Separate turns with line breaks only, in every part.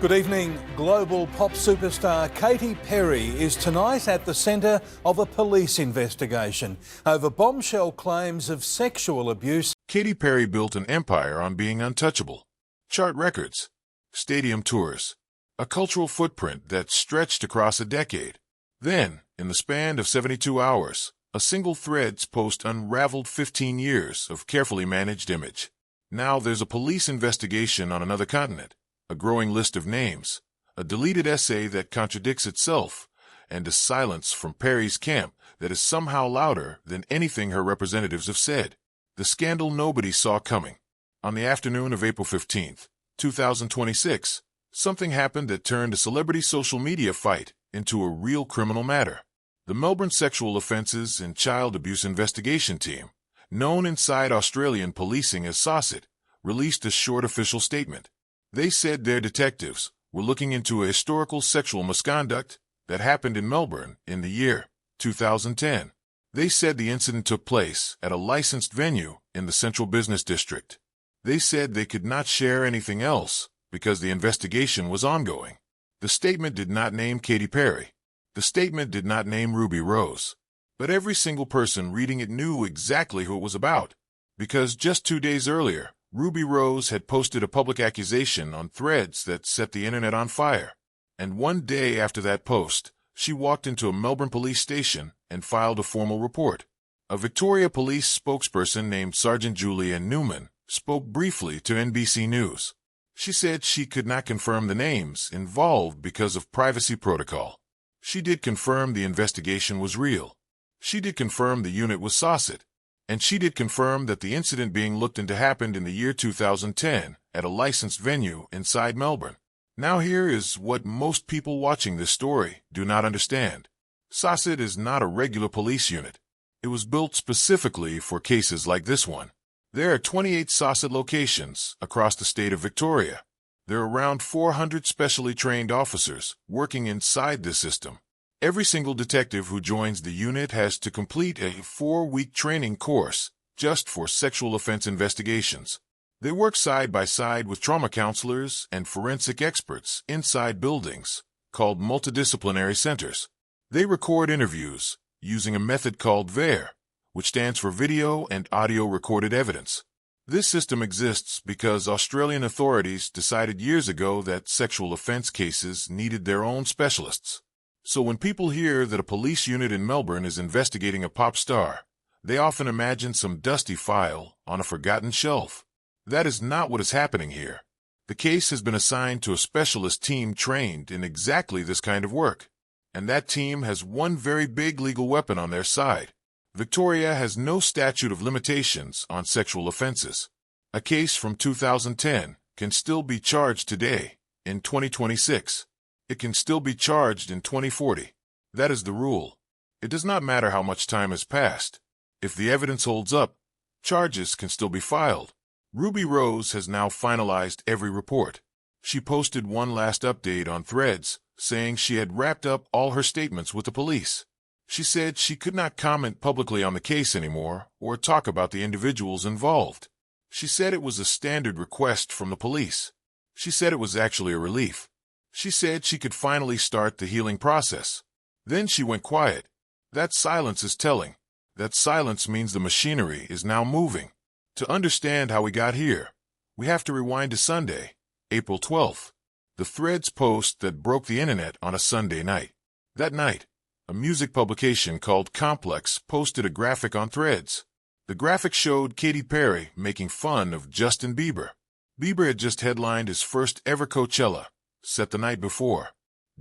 Good evening. Global pop superstar Katy Perry is tonight at the centre of a police investigation over bombshell claims of sexual abuse.
Katy Perry built an empire on being untouchable. Chart records, stadium tours, a cultural footprint that stretched across a decade. Then, in the span of 72 hours, a single Threads post unraveled 15 years of carefully managed image. Now there's a police investigation on another continent, a growing list of names, a deleted essay that contradicts itself, and a silence from Perry's camp that is somehow louder than anything her representatives have said. The scandal nobody saw coming. On the afternoon of April 15, 2026, something happened that turned a celebrity social media fight into a real criminal matter. The Melbourne Sexual Offences and Child Abuse Investigation Team, known inside Australian policing as SOSIT, released a short official statement. They said their detectives were looking into a historical sexual misconduct that happened in Melbourne in the year 2010. They said the incident took place at a licensed venue in the Central Business District. They said they could not share anything else because the investigation was ongoing. The statement did not name Katy Perry. The statement did not name Ruby Rose. But every single person reading it knew exactly who it was about, because just 2 days earlier, Ruby Rose had posted a public accusation on Threads that set the internet on fire. And 1 day after that post, she walked into a Melbourne police station and filed a formal report. A Victoria police spokesperson named Sergeant Julianne Newman spoke briefly to NBC News. She said she could not confirm the names involved because of privacy protocol. She did confirm the investigation was real. She did confirm the unit was SOSIT. And she did confirm that the incident being looked into happened in the year 2010 at a licensed venue inside Melbourne. Now here is what most people watching this story do not understand. SOSIT is not a regular police unit. It was built specifically for cases like this one. There are 28 SOSIT locations across the state of Victoria. There are around 400 specially trained officers working inside this system. Every single detective who joins the unit has to complete a 4-week training course just for sexual offense investigations. They work side by side with trauma counselors and forensic experts inside buildings called multidisciplinary centers. They record interviews using a method called VAR, which stands for Video and Audio Recorded Evidence. This system exists because Australian authorities decided years ago that sexual offense cases needed their own specialists. So when people hear that a police unit in Melbourne is investigating a pop star, they often imagine some dusty file on a forgotten shelf. That is not what is happening here. The case has been assigned to a specialist team trained in exactly this kind of work. And that team has one very big legal weapon on their side. Victoria has no statute of limitations on sexual offenses. A case from 2010 can still be charged today, in 2026. It can still be charged in 2040. That is the rule. It does not matter how much time has passed. If the evidence holds up, charges can still be filed. Ruby Rose has now finalized every report. She posted one last update on Threads, saying she had wrapped up all her statements with the police. She said she could not comment publicly on the case anymore or talk about the individuals involved. She said it was a standard request from the police. She said it was actually a relief. She said she could finally start the healing process. Then she went quiet. That silence is telling. That silence means the machinery is now moving. To understand how we got here, we have to rewind to Sunday, April 12th, the Threads post that broke the internet on a Sunday night. That night, a music publication called Complex posted a graphic on Threads. The graphic showed Katy Perry making fun of Justin Bieber. Bieber had just headlined his first ever Coachella, set the night before.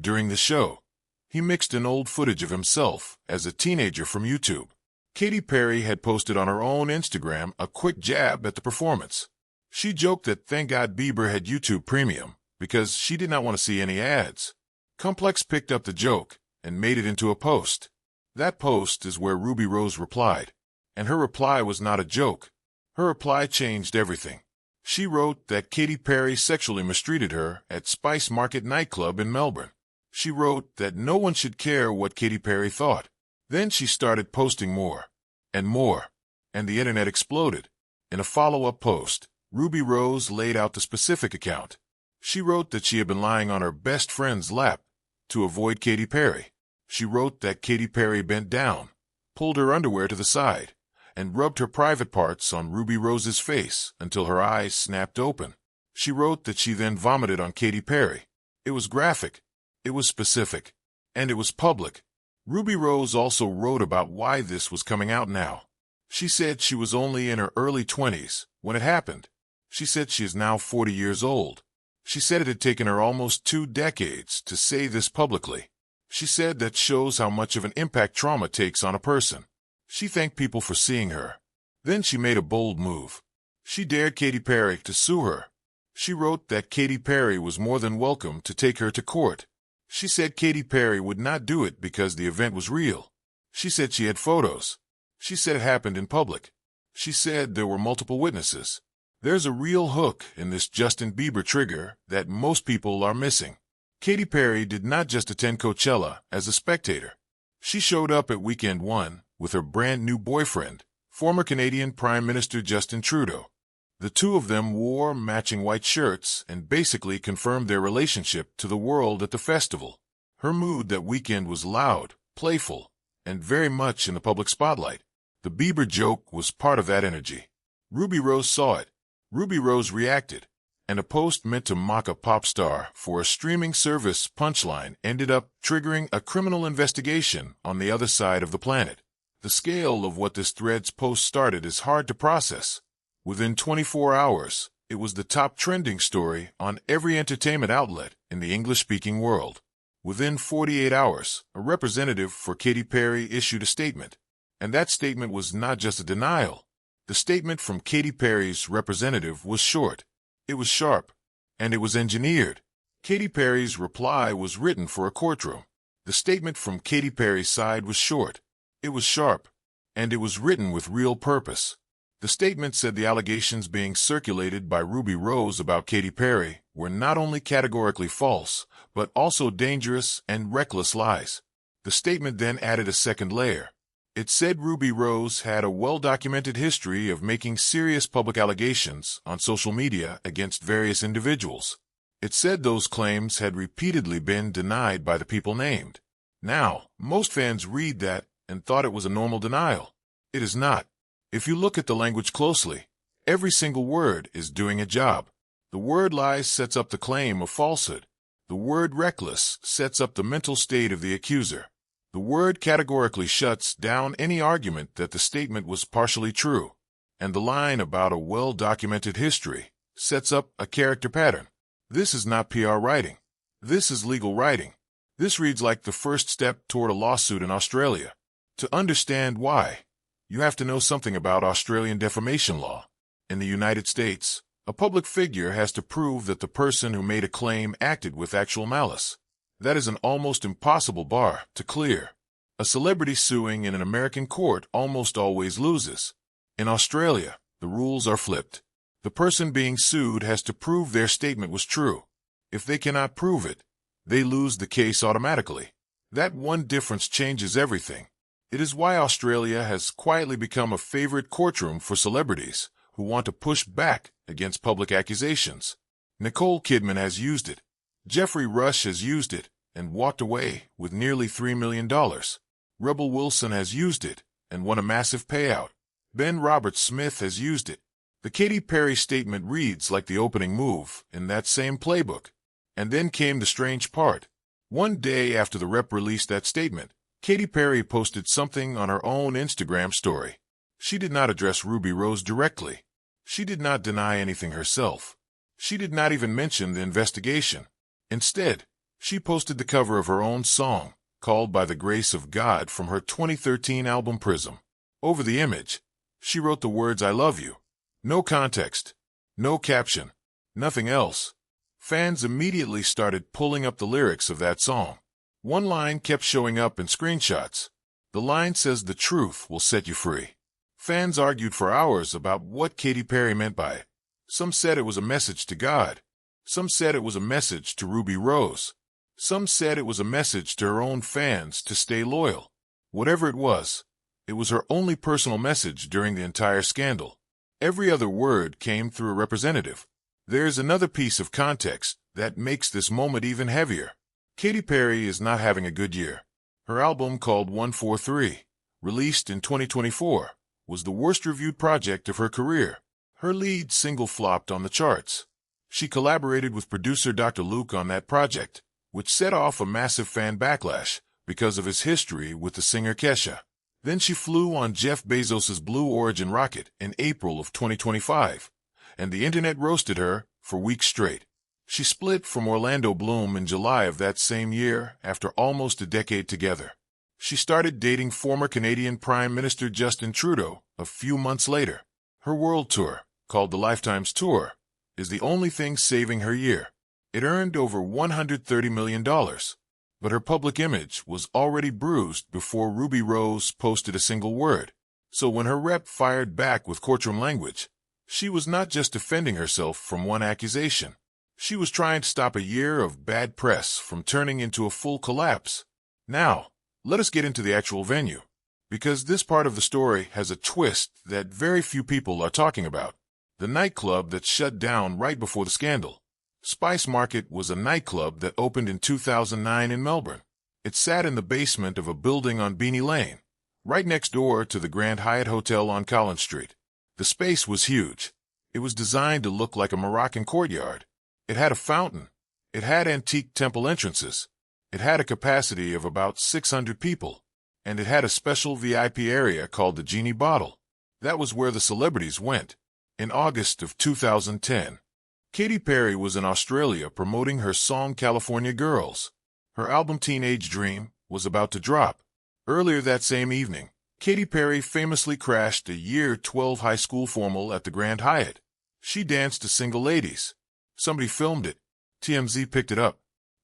During the show, he mixed in old footage of himself as a teenager from YouTube. Katy Perry had posted on her own Instagram a quick jab at the performance. She joked that thank God Bieber had YouTube Premium because she did not want to see any ads. Complex picked up the joke and made it into a post. That post is where Ruby Rose replied. And her reply was not a joke. Her reply changed everything. She wrote that Katy Perry sexually mistreated her at Spice Market nightclub in Melbourne. She wrote that no one should care what Katy Perry thought. Then she started posting more and more, and the internet exploded. In a follow-up post, Ruby Rose laid out the specific account. She wrote that she had been lying on her best friend's lap to avoid Katy Perry. She wrote that Katy Perry bent down, pulled her underwear to the side, and rubbed her private parts on Ruby Rose's face until her eyes snapped open. She wrote that she then vomited on Katy Perry. It was graphic, it was specific, and it was public. Ruby Rose also wrote about why this was coming out now. She said she was only in her early 20s when it happened. She said she is now 40 years old. She said it had taken her almost 2 decades to say this publicly. She said that shows how much of an impact trauma takes on a person. She thanked people for seeing her. Then she made a bold move. She dared Katy Perry to sue her. She wrote that Katy Perry was more than welcome to take her to court. She said Katy Perry would not do it because the event was real. She said she had photos. She said it happened in public. She said there were multiple witnesses. There's a real hook in this Justin Bieber trigger that most people are missing. Katy Perry did not just attend Coachella as a spectator. She showed up at Weekend One with her brand new boyfriend, former Canadian Prime Minister Justin Trudeau. The two of them wore matching white shirts and basically confirmed their relationship to the world at the festival. Her mood that weekend was loud, playful, and very much in the public spotlight. The Bieber joke was part of that energy. Ruby Rose saw it. Ruby Rose reacted, and a post meant to mock a pop star for a streaming service punchline ended up triggering a criminal investigation on the other side of the planet. The scale of what this thread's post started is hard to process. Within 24 hours, it was the top trending story on every entertainment outlet in the English-speaking world. Within 48 hours, a representative for Katy Perry issued a statement. And that statement was not just a denial. The statement from Katy Perry's representative was short. It was sharp, and it was engineered. Katy Perry's reply was written for a courtroom. The statement from Katy Perry's side was short. It was sharp, and it was written with real purpose. The statement said the allegations being circulated by Ruby Rose about Katy Perry were not only categorically false, but also dangerous and reckless lies. The statement then added a second layer. It said Ruby Rose had a well-documented history of making serious public allegations on social media against various individuals. It said those claims had repeatedly been denied by the people named. Now, most fans read that and thought it was a normal denial. It is not. If you look at the language closely, every single word is doing a job. The word lies sets up the claim of falsehood. The word reckless sets up the mental state of the accuser. The word categorically shuts down any argument that the statement was partially true. And the line about a well-documented history sets up a character pattern. This is not PR writing. This is legal writing. This reads like the first step toward a lawsuit in Australia. To understand why, you have to know something about Australian defamation law. In the United States, a public figure has to prove that the person who made a claim acted with actual malice. That is an almost impossible bar to clear. A celebrity suing in an American court almost always loses. In Australia, the rules are flipped. The person being sued has to prove their statement was true. If they cannot prove it, they lose the case automatically. That one difference changes everything. It is why Australia has quietly become a favorite courtroom for celebrities who want to push back against public accusations. Nicole Kidman has used it. Jeffrey Rush has used it and walked away with nearly $3 million. Rebel Wilson has used it and won a massive payout. Ben Roberts-Smith has used it. The Katy Perry statement reads like the opening move in that same playbook. And then came the strange part. One day after the rep released that statement, Katy Perry posted something on her own Instagram story. She did not address Ruby Rose directly. She did not deny anything herself. She did not even mention the investigation. Instead, she posted the cover of her own song, called By the Grace of God, from her 2013 album Prism. Over the image, she wrote the words I love you. No context, no caption, nothing else. Fans immediately started pulling up the lyrics of that song. One line kept showing up in screenshots. The line says the truth will set you free. Fans argued for hours about what Katy Perry meant by it. Some said it was a message to God. Some said it was a message to Ruby Rose. Some said it was a message to her own fans to stay loyal. Whatever it was her only personal message during the entire scandal. Every other word came through a representative. There's another piece of context that makes this moment even heavier. Katy Perry is not having a good year. Her album, called 143, released in 2024, was the worst-reviewed project of her career. Her lead single flopped on the charts. She collaborated with producer Dr. Luke on that project, which set off a massive fan backlash because of his history with the singer Kesha. Then she flew on Jeff Bezos' Blue Origin rocket in April of 2025, and the internet roasted her for weeks straight. She split from Orlando Bloom in July of that same year after almost a decade together. She started dating former Canadian Prime Minister Justin Trudeau a few months later. Her world tour, called the Lifetimes Tour, is the only thing saving her year. It earned over $130 million, but her public image was already bruised before Ruby Rose posted a single word. So when her rep fired back with courtroom language, she was not just defending herself from one accusation. She was trying to stop a year of bad press from turning into a full collapse. Now, let us get into the actual venue, because this part of the story has a twist that very few people are talking about. The nightclub that shut down right before the scandal. Spice Market was a nightclub that opened in 2009 in Melbourne. It sat in the basement of a building on Beanie Lane, right next door to the Grand Hyatt Hotel on Collins Street. The space was huge. It was designed to look like a Moroccan courtyard. It had a fountain. It had antique temple entrances. It had a capacity of about 600 people. And it had a special VIP area called the Genie Bottle. That was where the celebrities went. In August of 2010, Katy Perry was in Australia promoting her song California Girls. Her album Teenage Dream was about to drop. Earlier that same evening, Katy Perry famously crashed a Year 12 high school formal at the Grand Hyatt. She danced to Single Ladies. Somebody filmed it. TMZ picked it up.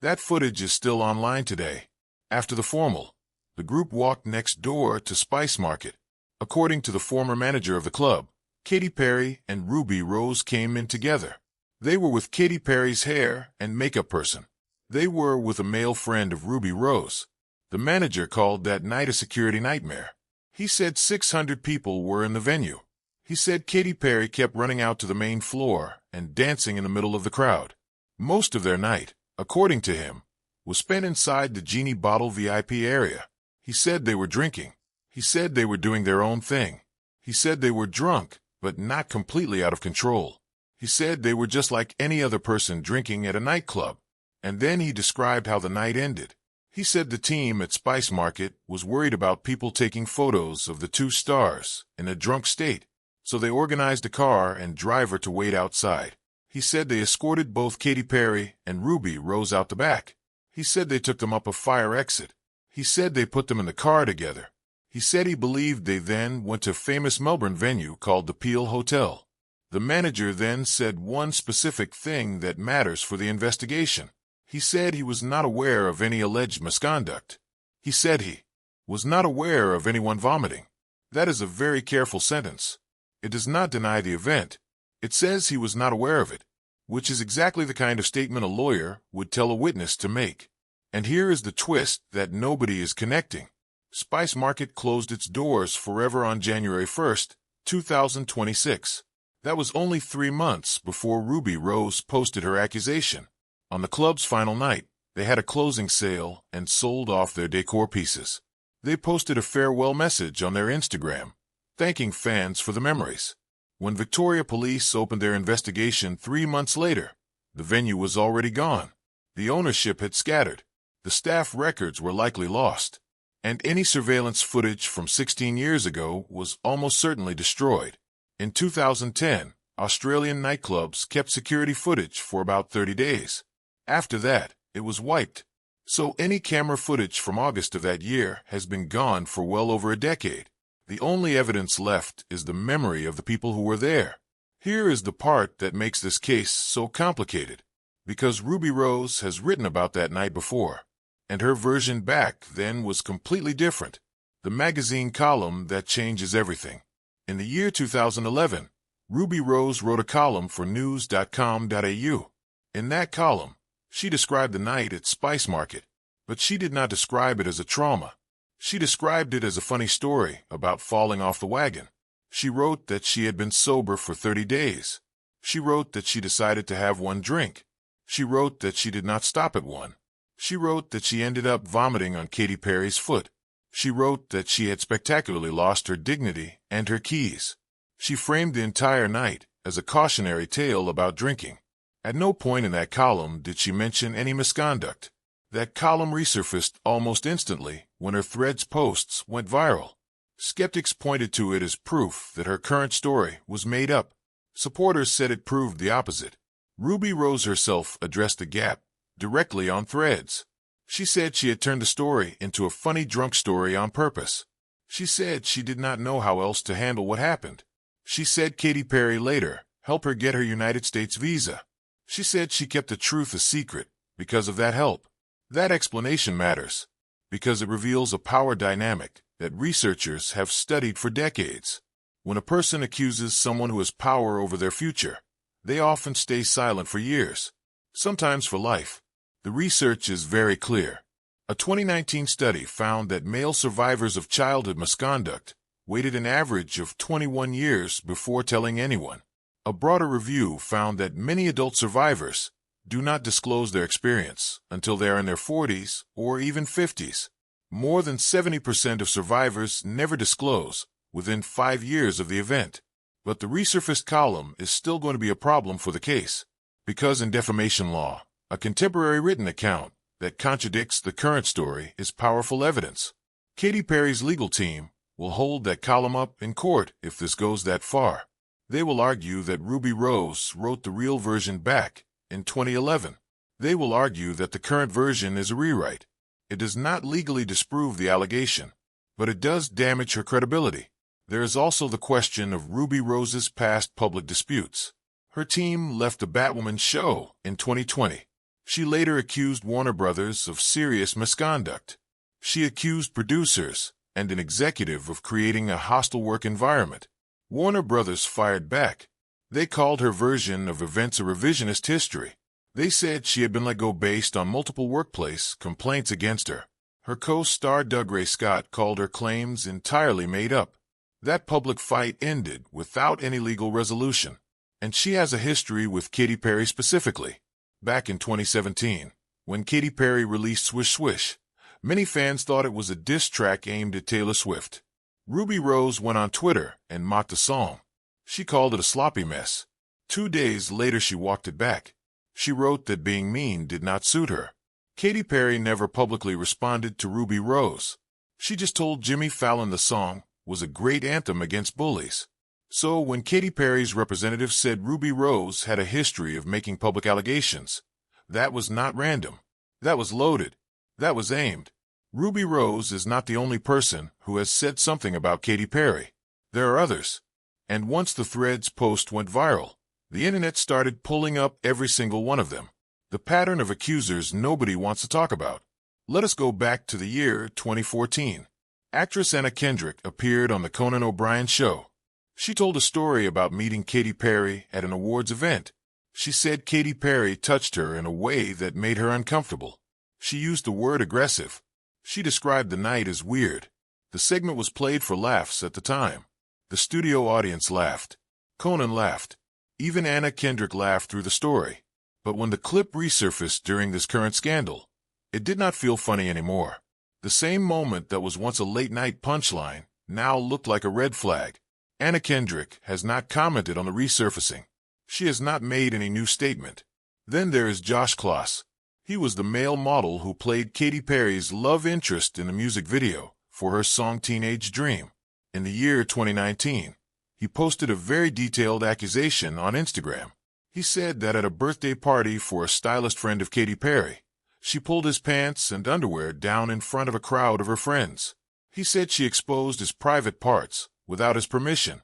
That footage is still online today. After the formal, the group walked next door to Spice Market. According to the former manager of the club, Katy Perry and Ruby Rose came in together. They were with Katy Perry's hair and makeup person. They were with a male friend of Ruby Rose. The manager called that night a security nightmare. He said 600 people were in the venue. He said Katy Perry kept running out to the main floor and dancing in the middle of the crowd. Most of their night, according to him, was spent inside the Genie Bottle VIP area. He said they were drinking. He said they were doing their own thing. He said they were drunk, but not completely out of control. He said they were just like any other person drinking at a nightclub. And then he described how the night ended. He said the team at Spice Market was worried about people taking photos of the two stars in a drunk state, so they organized a car and driver to wait outside. He said they escorted both Katy Perry and Ruby Rose out the back. He said they took them up a fire exit. He said they put them in the car together. He said he believed they then went to a famous Melbourne venue called the Peel Hotel. The manager then said one specific thing that matters for the investigation. He said he was not aware of any alleged misconduct. He said he was not aware of anyone vomiting. That is a very careful sentence. It does not deny the event. It says he was not aware of it, which is exactly the kind of statement a lawyer would tell a witness to make. And here is the twist that nobody is connecting. Spice Market closed its doors forever on January 1st, 2026. That was only 3 months before Ruby Rose posted her accusation. On the club's final night, they had a closing sale and sold off their decor pieces. They posted a farewell message on their Instagram, thanking fans for the memories. When Victoria Police opened their investigation 3 months later, the venue was already gone. The ownership had scattered. The staff records were likely lost. And any surveillance footage from 16 years ago was almost certainly destroyed. In 2010, Australian nightclubs kept security footage for about 30 days. After that, it was wiped. So any camera footage from August of that year has been gone for well over a decade. The only evidence left is the memory of the people who were there. Here is the part that makes this case so complicated. Because Ruby Rose has written about that night before, and her version back then was completely different. The magazine column that changes everything. In the year 2011, Ruby Rose wrote a column for news.com.au. In that column, she described the night at Spice Market, but she did not describe it as a trauma. She described it as a funny story about falling off the wagon. She wrote that she had been sober for 30 days. She wrote that she decided to have one drink. She wrote that she did not stop at one. She wrote that she ended up vomiting on Katy Perry's foot. She wrote that she had spectacularly lost her dignity and her keys. She framed the entire night as a cautionary tale about drinking. At no point in that column did she mention any misconduct. That column resurfaced almost instantly when her Threads posts went viral. Skeptics pointed to it as proof that her current story was made up. Supporters said it proved the opposite. Ruby Rose herself addressed the gap directly on Threads. She said she had turned the story into a funny drunk story on purpose. She said she did not know how else to handle what happened. She said Katy Perry later helped her get her United States visa. She said she kept the truth a secret because of that help. That explanation matters because it reveals a power dynamic that researchers have studied for decades. When a person accuses someone who has power over their future, they often stay silent for years, sometimes for life. The research is very clear. A 2019 study found that male survivors of childhood misconduct waited an average of 21 years before telling anyone. A broader review found that many adult survivors do not disclose their experience until they are in their 40s or even 50s. More than 70% of survivors never disclose within 5 years of the event. But the resurfaced column is still going to be a problem for the case, because in defamation law, a contemporary written account that contradicts the current story is powerful evidence. Katy Perry's legal team will hold that column up in court if this goes that far. They will argue that Ruby Rose wrote the real version back in 2011. They will argue that the current version is a rewrite. It does not legally disprove the allegation, but it does damage her credibility. There is also the question of Ruby Rose's past public disputes. Her team left the Batwoman show in 2020. She later accused Warner Brothers of serious misconduct. She accused producers and an executive of creating a hostile work environment. Warner Brothers fired back. They called her version of events a revisionist history. They said she had been let go based on multiple workplace complaints against her. Her co-star Doug Ray Scott called her claims entirely made up. That public fight ended without any legal resolution. And she has a history with Katy Perry specifically. Back in 2017, when Katy Perry released Swish Swish, many fans thought it was a diss track aimed at Taylor Swift. Ruby Rose went on Twitter and mocked the song. She called it a sloppy mess. 2 days later she walked it back. She wrote that being mean did not suit her. Katy Perry never publicly responded to Ruby Rose. She just told Jimmy Fallon the song was a great anthem against bullies. So when Katy Perry's representative said Ruby Rose had a history of making public allegations, that was not random. That was loaded. That was aimed. Ruby Rose is not the only person who has said something about Katy Perry. There are others. And once the Threads post went viral, the internet started pulling up every single one of them. The pattern of accusers nobody wants to talk about. Let us go back to the year 2014. Actress Anna Kendrick appeared on the Conan O'Brien show. She told a story about meeting Katy Perry at an awards event. She said Katy Perry touched her in a way that made her uncomfortable. She used the word aggressive. She described the night as weird. The segment was played for laughs at the time. The studio audience laughed. Conan laughed. Even Anna Kendrick laughed through the story. But when the clip resurfaced during this current scandal, it did not feel funny anymore. The same moment that was once a late-night punchline now looked like a red flag. Anna Kendrick has not commented on the resurfacing. She has not made any new statement. Then there is Josh Kloss. He was the male model who played Katy Perry's love interest in the music video for her song Teenage Dream. In the year 2019, he posted a very detailed accusation on Instagram. He said that at a birthday party for a stylist friend of Katy Perry, she pulled his pants and underwear down in front of a crowd of her friends. He said she exposed his private parts without his permission.